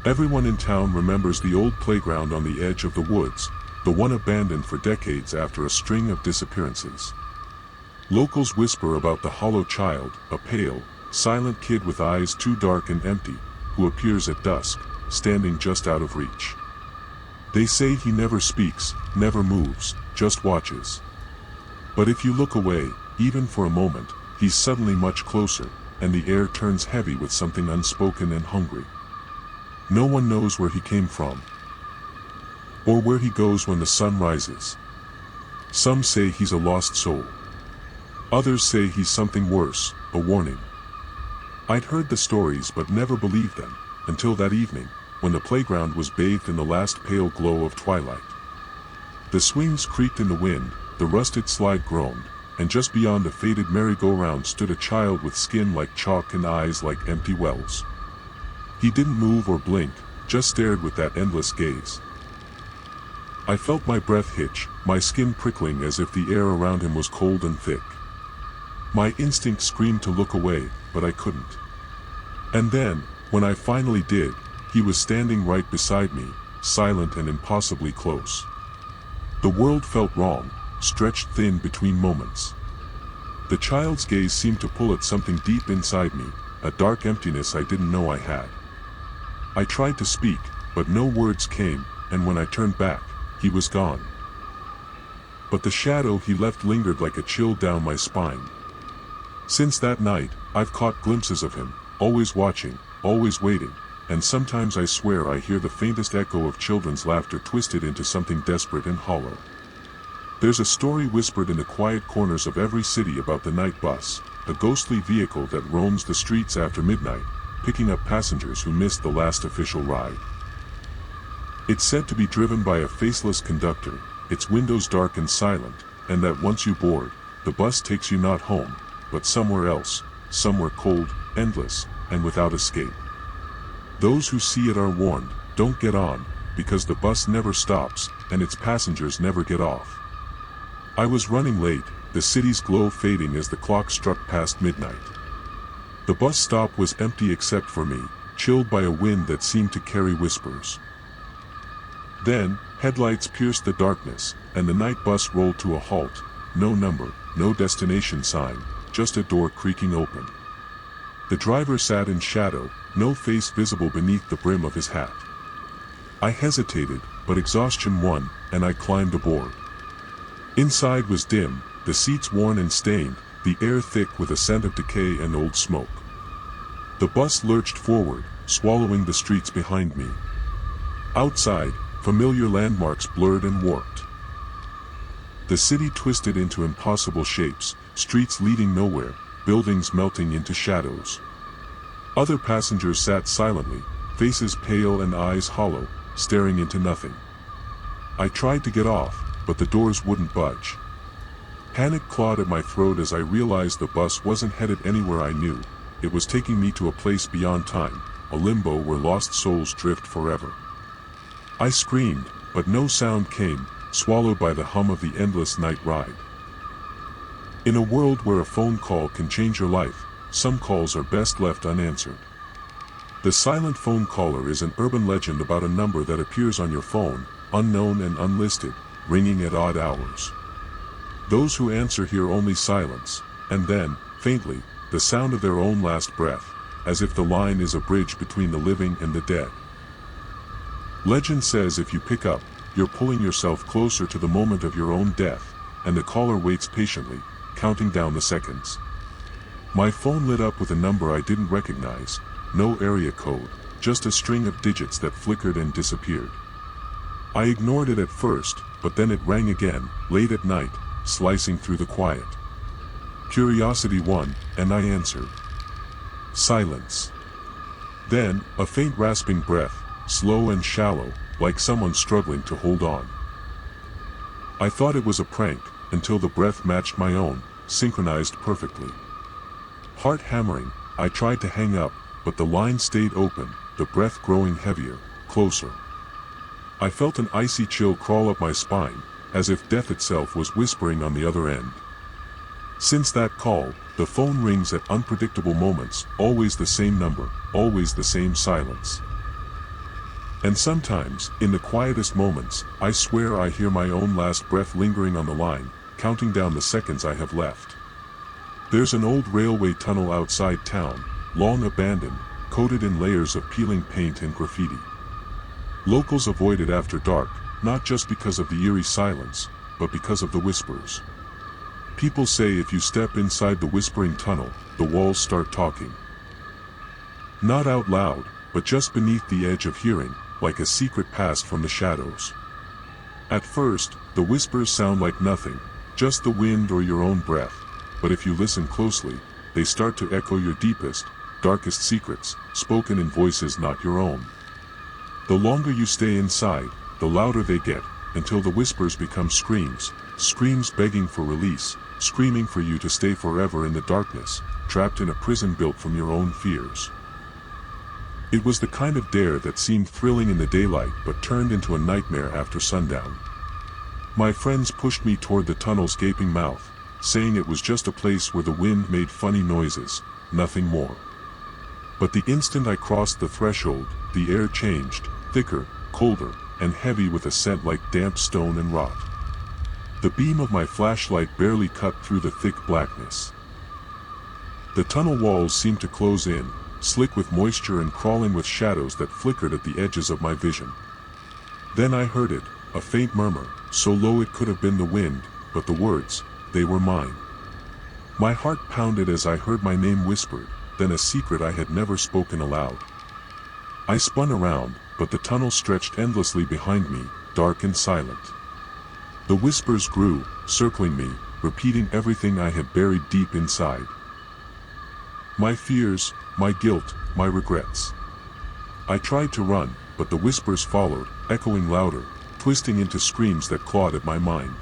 Everyone in town remembers the old playground on the edge of the woods, the one abandoned for decades after a string of disappearances. Locals whisper about the hollow child, a pale, silent kid with eyes too dark and empty, who appears at dusk, standing just out of reach. They say he never speaks, never moves, just watches. But if you look away, even for a moment, he's suddenly much closer, and the air turns heavy with something unspoken and hungry. No one knows where he came from, or where he goes when the sun rises. Some say he's a lost soul. Others say he's something worse, a warning. I'd heard the stories but never believed them, until that evening, when the playground was bathed in the last pale glow of twilight. The swings creaked in the wind, the rusted slide groaned, and just beyond a faded merry-go-round stood a child with skin like chalk and eyes like empty wells. He didn't move or blink, just stared with that endless gaze. I felt my breath hitch, my skin prickling as if the air around him was cold and thick. My instinct screamed to look away, but I couldn't. And then, when I finally did, he was standing right beside me, silent and impossibly close. The world felt wrong, stretched thin between moments. The child's gaze seemed to pull at something deep inside me, a dark emptiness I didn't know I had. I tried to speak, but no words came, and when I turned back, he was gone. But the shadow he left lingered like a chill down my spine. Since that night, I've caught glimpses of him, always watching, always waiting, and sometimes I swear I hear the faintest echo of children's laughter twisted into something desperate and hollow. There's a story whispered in the quiet corners of every city about the night bus, a ghostly vehicle that roams the streets after midnight, picking up passengers who missed the last official ride. It's said to be driven by a faceless conductor, its windows dark and silent, and that once you board, the bus takes you not home, but somewhere else, somewhere cold, endless, and without escape. Those who see it are warned, don't get on, because the bus never stops, and its passengers never get off. I was running late, the city's glow fading as the clock struck past midnight. The bus stop was empty except for me, chilled by a wind that seemed to carry whispers. Then, headlights pierced the darkness, and the night bus rolled to a halt, no number, no destination sign, just a door creaking open. The driver sat in shadow, no face visible beneath the brim of his hat. I hesitated, but exhaustion won, and I climbed aboard. Inside was dim, the seats worn and stained, the air thick with a scent of decay and old smoke. The bus lurched forward, swallowing the streets behind me. Outside, familiar landmarks blurred and warped. The city twisted into impossible shapes, streets leading nowhere, buildings melting into shadows. Other passengers sat silently, faces pale and eyes hollow, staring into nothing. I tried to get off, but the doors wouldn't budge. Panic clawed at my throat as I realized the bus wasn't headed anywhere I knew. It was taking me to a place beyond time, a limbo where lost souls drift forever. I screamed, but no sound came, swallowed by the hum of the endless night ride. In a world where a phone call can change your life, some calls are best left unanswered. The silent phone caller is an urban legend about a number that appears on your phone, unknown and unlisted, ringing at odd hours. Those who answer hear only silence, and then, faintly, the sound of their own last breath, as if the line is a bridge between the living and the dead. Legend says if you pick up, you're pulling yourself closer to the moment of your own death, and the caller waits patiently, counting down the seconds. My phone lit up with a number I didn't recognize, no area code, just a string of digits that flickered and disappeared. I ignored it at first, but then it rang again, late at night, slicing through the quiet. Curiosity won, and I answered. Silence. Then, a faint rasping breath, slow and shallow, like someone struggling to hold on. I thought it was a prank, until the breath matched my own, synchronized perfectly. Heart hammering, I tried to hang up, but the line stayed open, the breath growing heavier, closer. I felt an icy chill crawl up my spine, as if death itself was whispering on the other end. Since that call, the phone rings at unpredictable moments, always the same number, always the same silence. And sometimes, in the quietest moments, I swear I hear my own last breath lingering on the line, counting down the seconds I have left. There's an old railway tunnel outside town, long abandoned, coated in layers of peeling paint and graffiti. Locals avoid it after dark, not just because of the eerie silence, but because of the whispers. People say if you step inside the whispering tunnel, the walls start talking. Not out loud, but just beneath the edge of hearing, like a secret passed from the shadows. At first, the whispers sound like nothing, just the wind or your own breath, but if you listen closely, they start to echo your deepest, darkest secrets, spoken in voices not your own. The longer you stay inside, the louder they get, until the whispers become screams, screams begging for release, screaming for you to stay forever in the darkness, trapped in a prison built from your own fears. It was the kind of dare that seemed thrilling in the daylight but turned into a nightmare after sundown. My friends pushed me toward the tunnel's gaping mouth, saying it was just a place where the wind made funny noises, nothing more. But the instant I crossed the threshold, the air changed, thicker, colder, and heavy with a scent like damp stone and rot. The beam of my flashlight barely cut through the thick blackness. The tunnel walls seemed to close in, slick with moisture and crawling with shadows that flickered at the edges of my vision. Then I heard it, a faint murmur, so low it could have been the wind, but the words, they were mine. My heart pounded as I heard my name whispered, then a secret I had never spoken aloud. I spun around, but the tunnel stretched endlessly behind me, dark and silent. The whispers grew, circling me, repeating everything I had buried deep inside. My fears, my guilt, my regrets. I tried to run, but the whispers followed, echoing louder, twisting into screams that clawed at my mind.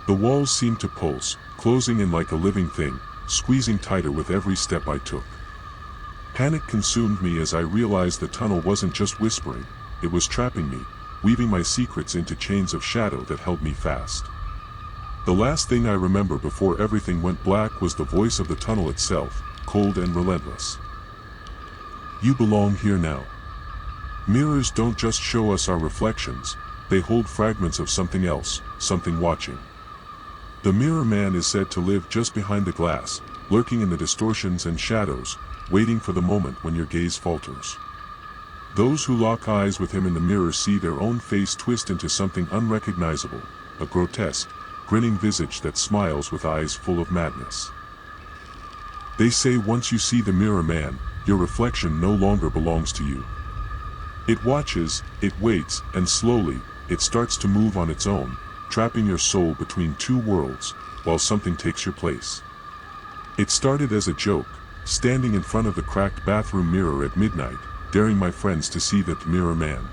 The walls seemed to pulse, closing in like a living thing, squeezing tighter with every step I took. Panic consumed me as I realized the tunnel wasn't just whispering, it was trapping me, weaving my secrets into chains of shadow that held me fast. The last thing I remember before everything went black was the voice of the tunnel itself, cold and relentless. You belong here now. Mirrors don't just show us our reflections, they hold fragments of something else, something watching. The Mirror Man is said to live just behind the glass, lurking in the distortions and shadows, waiting for the moment when your gaze falters. Those who lock eyes with him in the mirror see their own face twist into something unrecognizable, a grotesque, grinning visage that smiles with eyes full of madness. They say once you see the Mirror Man, your reflection no longer belongs to you. It watches, it waits, and slowly, it starts to move on its own, trapping your soul between two worlds, while something takes your place. It started as a joke, standing in front of the cracked bathroom mirror at midnight, daring my friends to see that Mirror Man.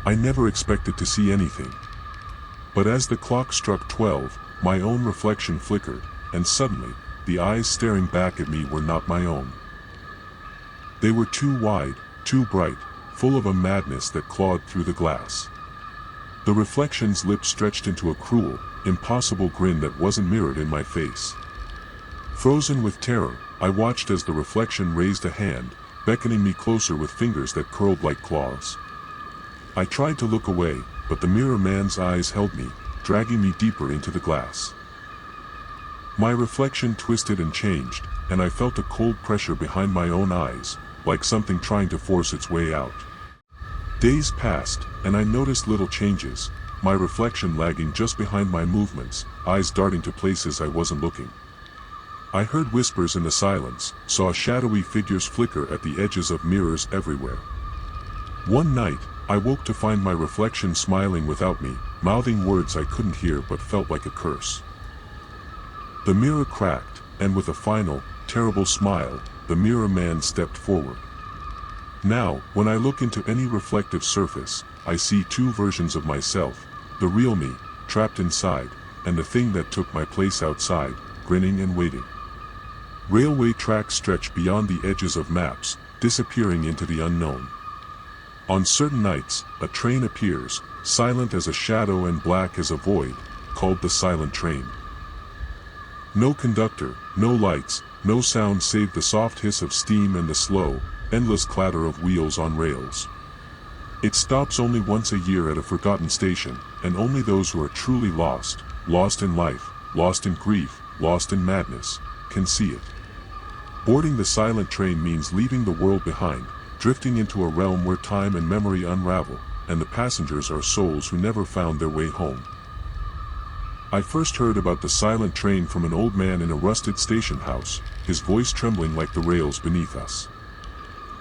I never expected to see anything. But as the clock struck 12, my own reflection flickered, and suddenly, the eyes staring back at me were not my own. They were too wide, too bright, full of a madness that clawed through the glass. The reflection's lips stretched into a cruel, impossible grin that wasn't mirrored in my face. Frozen with terror, I watched as the reflection raised a hand, beckoning me closer with fingers that curled like claws. I tried to look away, but the Mirror Man's eyes held me, dragging me deeper into the glass. My reflection twisted and changed, and I felt a cold pressure behind my own eyes, like something trying to force its way out. Days passed, and I noticed little changes, my reflection lagging just behind my movements, eyes darting to places I wasn't looking. I heard whispers in the silence, saw shadowy figures flicker at the edges of mirrors everywhere. One night, I woke to find my reflection smiling without me, mouthing words I couldn't hear but felt like a curse. The mirror cracked, and with a final, terrible smile, the Mirror Man stepped forward. Now, when I look into any reflective surface, I see two versions of myself, the real me, trapped inside, and the thing that took my place outside, grinning and waiting. Railway tracks stretch beyond the edges of maps, disappearing into the unknown. On certain nights, a train appears, silent as a shadow and black as a void, called the Silent Train. No conductor, no lights, no sound save the soft hiss of steam and the slow, endless clatter of wheels on rails. It stops only once a year at a forgotten station, and only those who are truly lost, lost in life, lost in grief, lost in madness, can see it. Boarding the silent train means leaving the world behind, drifting into a realm where time and memory unravel, and the passengers are souls who never found their way home. I first heard about the silent train from an old man in a rusted station house, his voice trembling like the rails beneath us.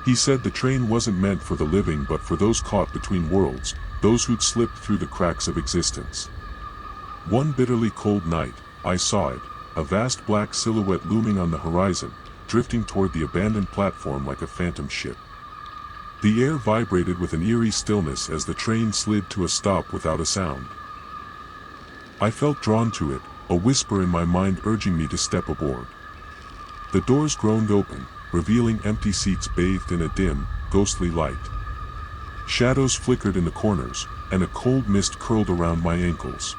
He said the train wasn't meant for the living but for those caught between worlds, those who'd slipped through the cracks of existence. One bitterly cold night, I saw it, a vast black silhouette looming on the horizon, drifting toward the abandoned platform like a phantom ship. The air vibrated with an eerie stillness as the train slid to a stop without a sound. I felt drawn to it, a whisper in my mind urging me to step aboard. The doors groaned open, revealing empty seats bathed in a dim, ghostly light. Shadows flickered in the corners, and a cold mist curled around my ankles.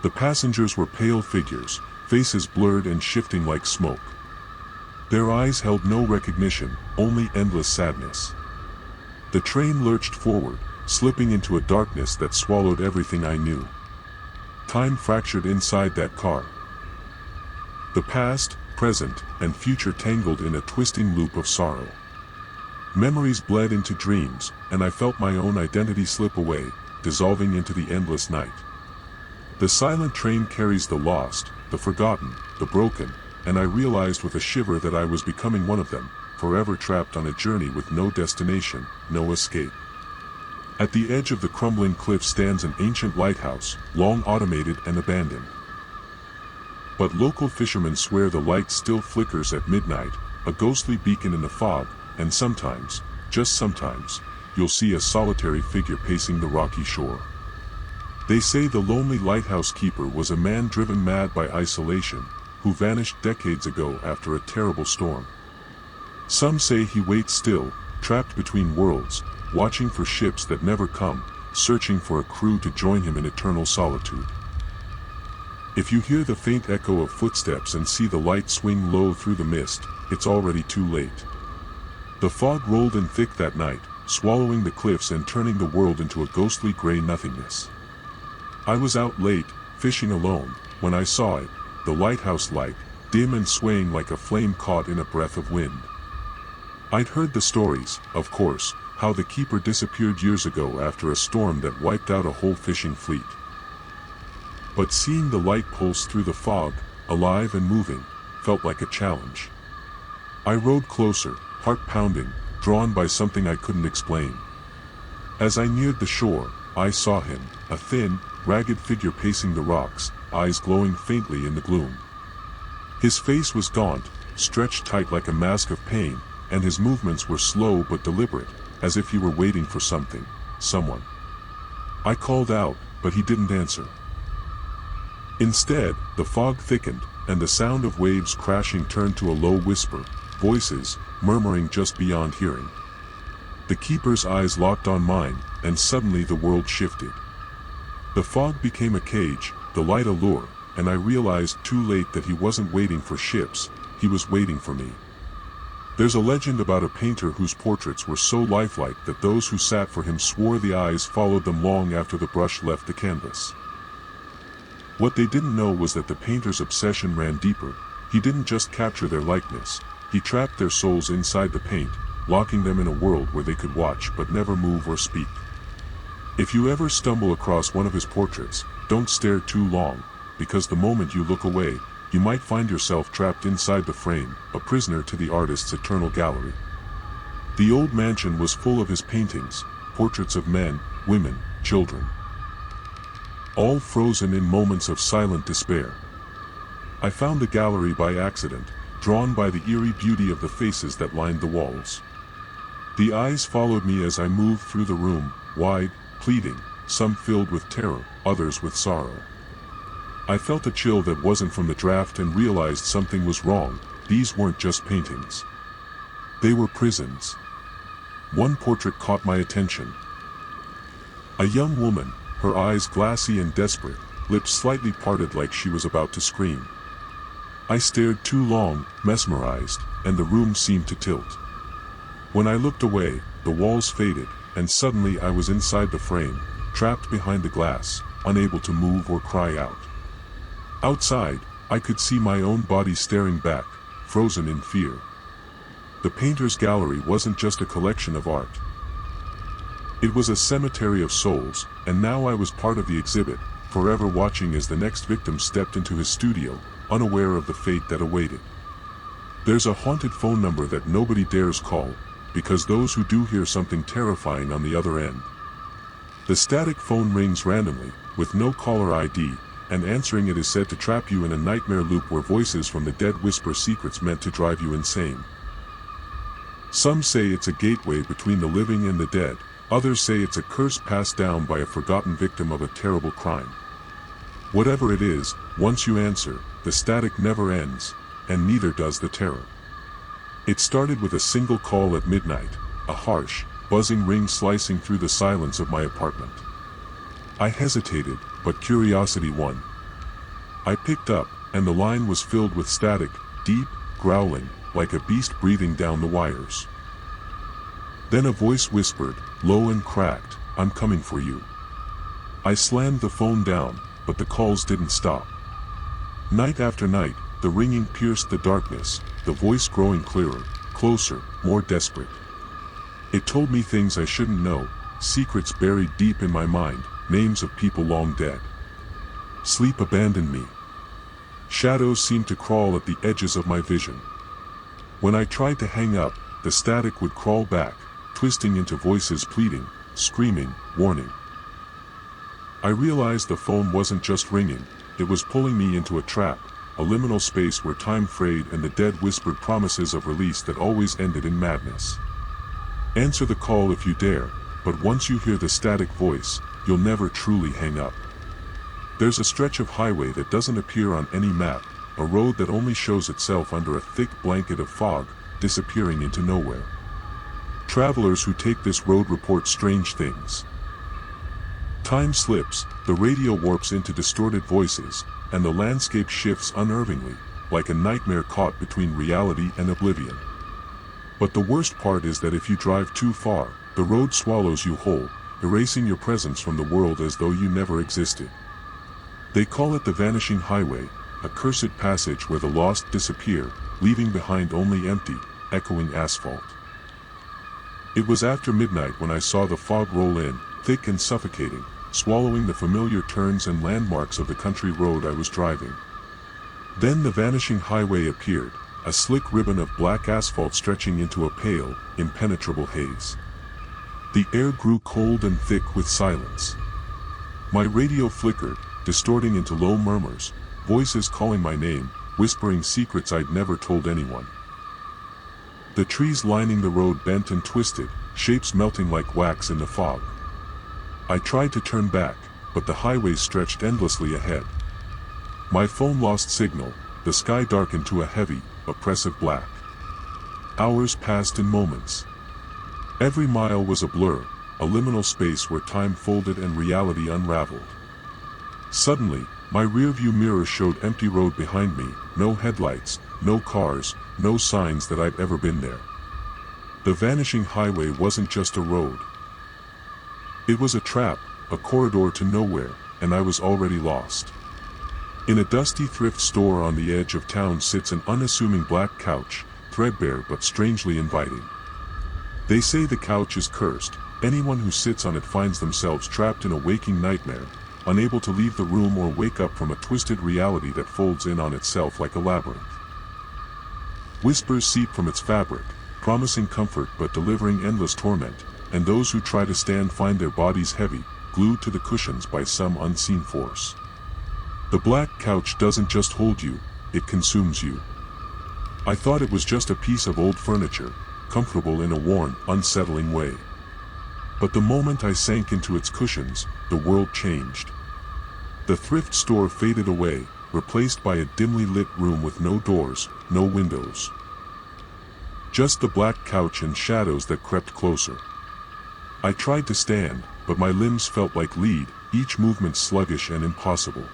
The passengers were pale figures, faces blurred and shifting like smoke. Their eyes held no recognition, only endless sadness. The train lurched forward, slipping into a darkness that swallowed everything I knew. Time fractured inside that car. The past, present, and future tangled in a twisting loop of sorrow. Memories bled into dreams, and I felt my own identity slip away, dissolving into the endless night. The silent train carries the lost, the forgotten, the broken, and I realized with a shiver that I was becoming one of them, forever trapped on a journey with no destination, no escape. At the edge of the crumbling cliff stands an ancient lighthouse, long automated and abandoned. But local fishermen swear the light still flickers at midnight, a ghostly beacon in the fog, and sometimes, just sometimes, you'll see a solitary figure pacing the rocky shore. They say the lonely lighthouse keeper was a man driven mad by isolation, who vanished decades ago after a terrible storm. Some say he waits still, trapped between worlds, watching for ships that never come, searching for a crew to join him in eternal solitude. If you hear the faint echo of footsteps and see the light swing low through the mist, it's already too late. The fog rolled in thick that night, swallowing the cliffs and turning the world into a ghostly gray nothingness. I was out late, fishing alone, when I saw it, the lighthouse light, dim and swaying like a flame caught in a breath of wind. I'd heard the stories, of course, how the keeper disappeared years ago after a storm that wiped out a whole fishing fleet. But seeing the light pulse through the fog, alive and moving, felt like a challenge. I rowed closer, heart pounding, drawn by something I couldn't explain. As I neared the shore, I saw him, a thin, ragged figure pacing the rocks, eyes glowing faintly in the gloom. His face was gaunt, stretched tight like a mask of pain, and his movements were slow but deliberate, as if he were waiting for something, someone. I called out, but he didn't answer. Instead, the fog thickened, and the sound of waves crashing turned to a low whisper, voices, murmuring just beyond hearing. The keeper's eyes locked on mine, and suddenly the world shifted. The fog became a cage, the light a lure, and I realized too late that he wasn't waiting for ships, he was waiting for me. There's a legend about a painter whose portraits were so lifelike that those who sat for him swore the eyes followed them long after the brush left the canvas. What they didn't know was that the painter's obsession ran deeper. He didn't just capture their likeness, he trapped their souls inside the paint, locking them in a world where they could watch but never move or speak. If you ever stumble across one of his portraits, don't stare too long, because the moment you look away, you might find yourself trapped inside the frame, a prisoner to the artist's eternal gallery. The old mansion was full of his paintings, portraits of men, women, children. All frozen in moments of silent despair. I found the gallery by accident, drawn by the eerie beauty of the faces that lined the walls. The eyes followed me as I moved through the room, wide, pleading, some filled with terror, others with sorrow. I felt a chill that wasn't from the draft and realized something was wrong. These weren't just paintings. They were prisons. One portrait caught my attention. A young woman, her eyes glassy and desperate, lips slightly parted like she was about to scream. I stared too long, mesmerized, and the room seemed to tilt. When I looked away, the walls faded, and suddenly I was inside the frame, trapped behind the glass, unable to move or cry out. Outside, I could see my own body staring back, frozen in fear. The painter's gallery wasn't just a collection of art. It was a cemetery of souls, and now I was part of the exhibit, forever watching as the next victim stepped into his studio, unaware of the fate that awaited. There's a haunted phone number that nobody dares call, because those who do hear something terrifying on the other end. The static phone rings randomly, with no caller ID, and answering it is said to trap you in a nightmare loop where voices from the dead whisper secrets meant to drive you insane. Some say it's a gateway between the living and the dead, others say it's a curse passed down by a forgotten victim of a terrible crime. Whatever it is, once you answer, the static never ends, and neither does the terror. It started with a single call at midnight, a harsh, buzzing ring slicing through the silence of my apartment. I hesitated, but curiosity won. I picked up, and the line was filled with static, deep, growling, like a beast breathing down the wires. Then a voice whispered, low and cracked, "I'm coming for you." I slammed the phone down, but the calls didn't stop. Night after night, the ringing pierced the darkness, the voice growing clearer, closer, more desperate. It told me things I shouldn't know, secrets buried deep in my mind, names of people long dead. Sleep abandoned me. Shadows seemed to crawl at the edges of my vision. When I tried to hang up, the static would crawl back, twisting into voices pleading, screaming, warning. I realized the phone wasn't just ringing, it was pulling me into a trap, a liminal space where time frayed and the dead whispered promises of release that always ended in madness. Answer the call if you dare, but once you hear the static voice, you'll never truly hang up. There's a stretch of highway that doesn't appear on any map, a road that only shows itself under a thick blanket of fog, disappearing into nowhere. Travelers who take this road report strange things. Time slips, the radio warps into distorted voices, and the landscape shifts unnervingly, like a nightmare caught between reality and oblivion. But the worst part is that if you drive too far, the road swallows you whole, erasing your presence from the world as though you never existed. They call it the Vanishing Highway, a cursed passage where the lost disappear, leaving behind only empty, echoing asphalt. It was after midnight when I saw the fog roll in, thick and suffocating, swallowing the familiar turns and landmarks of the country road I was driving. Then the Vanishing Highway appeared, a slick ribbon of black asphalt stretching into a pale, impenetrable haze. The air grew cold and thick with silence. My radio flickered, distorting into low murmurs, voices calling my name, whispering secrets I'd never told anyone. The trees lining the road bent and twisted, shapes melting like wax in the fog. I tried to turn back, but the highway stretched endlessly ahead. My phone lost signal, the sky darkened to a heavy, oppressive black. Hours passed in moments. Every mile was a blur, a liminal space where time folded and reality unraveled. Suddenly, my rearview mirror showed empty road behind me, no headlights, no cars, no signs that I'd ever been there. The Vanishing Highway wasn't just a road. It was a trap, a corridor to nowhere, and I was already lost. In a dusty thrift store on the edge of town sits an unassuming black couch, threadbare but strangely inviting. They say the couch is cursed, anyone who sits on it finds themselves trapped in a waking nightmare, unable to leave the room or wake up from a twisted reality that folds in on itself like a labyrinth. Whispers seep from its fabric, promising comfort but delivering endless torment, and those who try to stand find their bodies heavy, glued to the cushions by some unseen force. The black couch doesn't just hold you, it consumes you. I thought it was just a piece of old furniture, comfortable in a worn, unsettling way. But the moment I sank into its cushions, the world changed. The thrift store faded away, replaced by a dimly lit room with no doors, no windows. Just the black couch and shadows that crept closer. I tried to stand, but my limbs felt like lead, each movement sluggish and impossible.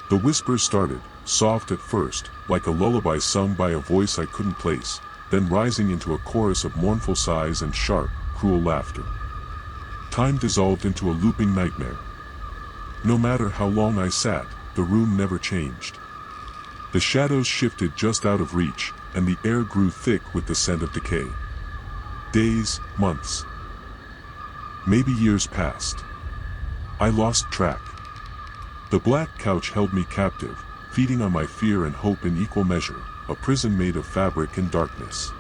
The whispers started, soft at first, like a lullaby sung by a voice I couldn't place, then rising into a chorus of mournful sighs and sharp, cruel laughter. Time dissolved into a looping nightmare. No matter how long I sat, the room never changed. The shadows shifted just out of reach, and the air grew thick with the scent of decay. Days, months, maybe years passed. I lost track. The black couch held me captive, feeding on my fear and hope in equal measure, a prison made of fabric and darkness.